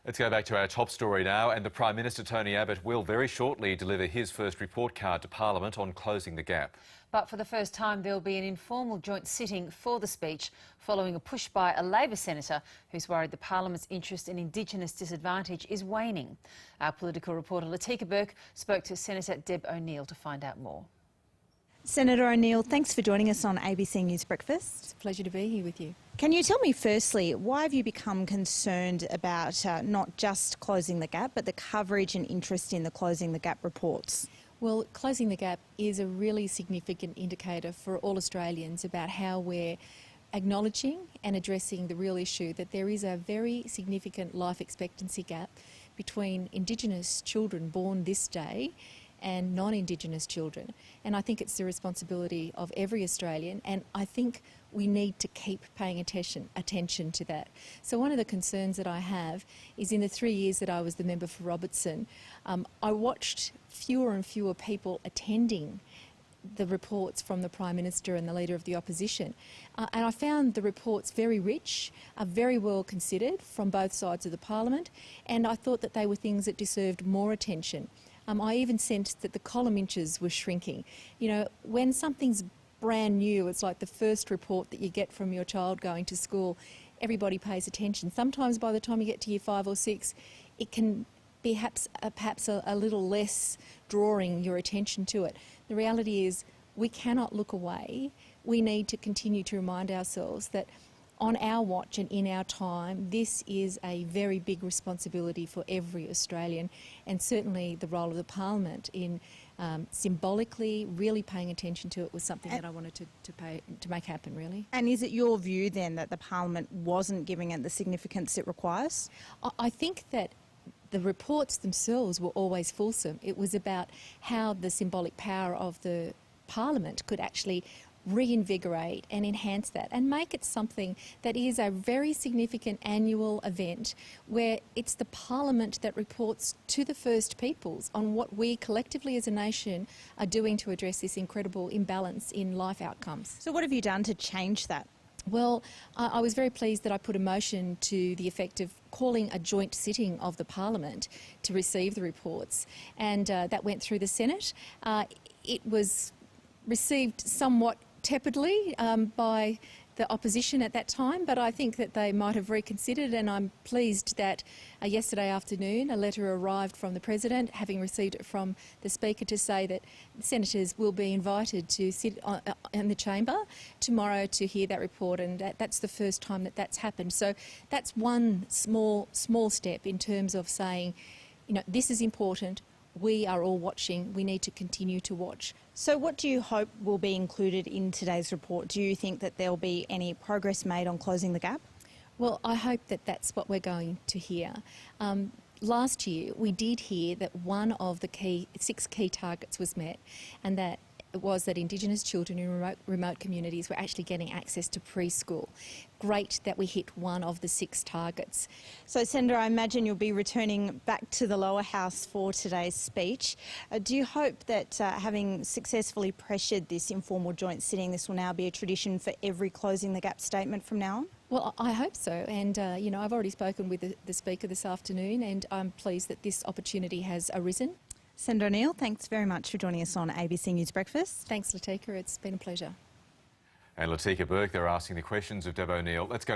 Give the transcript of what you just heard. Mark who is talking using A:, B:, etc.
A: Let's go back to our top story now, and the Prime Minister Tony Abbott will very shortly deliver his first report card to Parliament on closing the gap.
B: But for the first time there'll be an informal joint sitting for the speech following a push by a Labor senator who's worried the Parliament's interest in Indigenous disadvantage is waning. Our political reporter Latika Burke spoke to Senator Deborah O'Neill to find out more.
C: Senator O'Neill, thanks for joining us on ABC News Breakfast.
D: It's a pleasure to be here with you.
C: Can you tell me firstly, why have you become concerned about not just closing the gap, but the coverage and interest in the Closing the Gap reports?
D: Well, Closing the Gap is a really significant indicator for all Australians about how we're acknowledging and addressing the real issue that there is a very significant life expectancy gap between Indigenous children born this day and non-Indigenous children. And I think it's the responsibility of every Australian, and I think we need to keep paying attention to that. So one of the concerns that I have is in the 3 years that I was the member for Robertson, I watched fewer and fewer people attending the reports from the Prime Minister and the Leader of the Opposition. And I found the reports very rich, very well considered from both sides of the Parliament, and I thought that they were things that deserved more attention. I even sensed that the column inches were shrinking. You know, when something's brand new, it's like the first report that you get from your child going to school, everybody pays attention. Sometimes by the time you get to year 5 or 6, it can be perhaps a little less drawing your attention to it. The reality is we cannot look away. We need to continue to remind ourselves that on our watch and in our time, this is a very big responsibility for every Australian, and certainly the role of the Parliament in symbolically really paying attention to it was something that I wanted to make happen, really.
C: And is it your view then that the Parliament wasn't giving it the significance it requires?
D: I think that the reports themselves were always fulsome. It was about how the symbolic power of the Parliament could actually reinvigorate and enhance that and make it something that is a very significant annual event where it's the Parliament that reports to the First Peoples on what we collectively as a nation are doing to address this incredible imbalance in life outcomes.
C: So what have you done to change that?
D: Well, I was very pleased that I put a motion to the effect of calling a joint sitting of the Parliament to receive the reports, and that went through the Senate. It was received somewhat tepidly by the opposition at that time, but I think that they might have reconsidered, and I'm pleased that yesterday afternoon a letter arrived from the President, having received it from the Speaker, to say that senators will be invited to sit in the chamber tomorrow to hear that report, and that's the first time that that's happened. So that's one small step in terms of saying, you know, this is important. We are all watching. We need to continue to watch.
C: So what do you hope will be included in today's report? Do you think that there'll be any progress made on closing the gap?
D: Well, I hope that that's what we're going to hear. Last year, we did hear that one of the 6 key targets was met, and that it was that Indigenous children in remote communities were actually getting access to preschool. Great that we hit one of the 6 targets.
C: So, Senator, I imagine you'll be returning back to the lower house for today's speech. Do you hope that having successfully pressured this informal joint sitting, this will now be a tradition for every Closing the Gap statement from now on?
D: Well, I hope so, and you know, I've already spoken with the Speaker this afternoon, and I'm pleased that this opportunity has arisen.
C: Senator O'Neill, thanks very much for joining us on ABC News Breakfast.
D: Thanks, Latika. It's been a pleasure.
A: And Latika Burke, they're asking the questions of Deborah O'Neill. Let's go.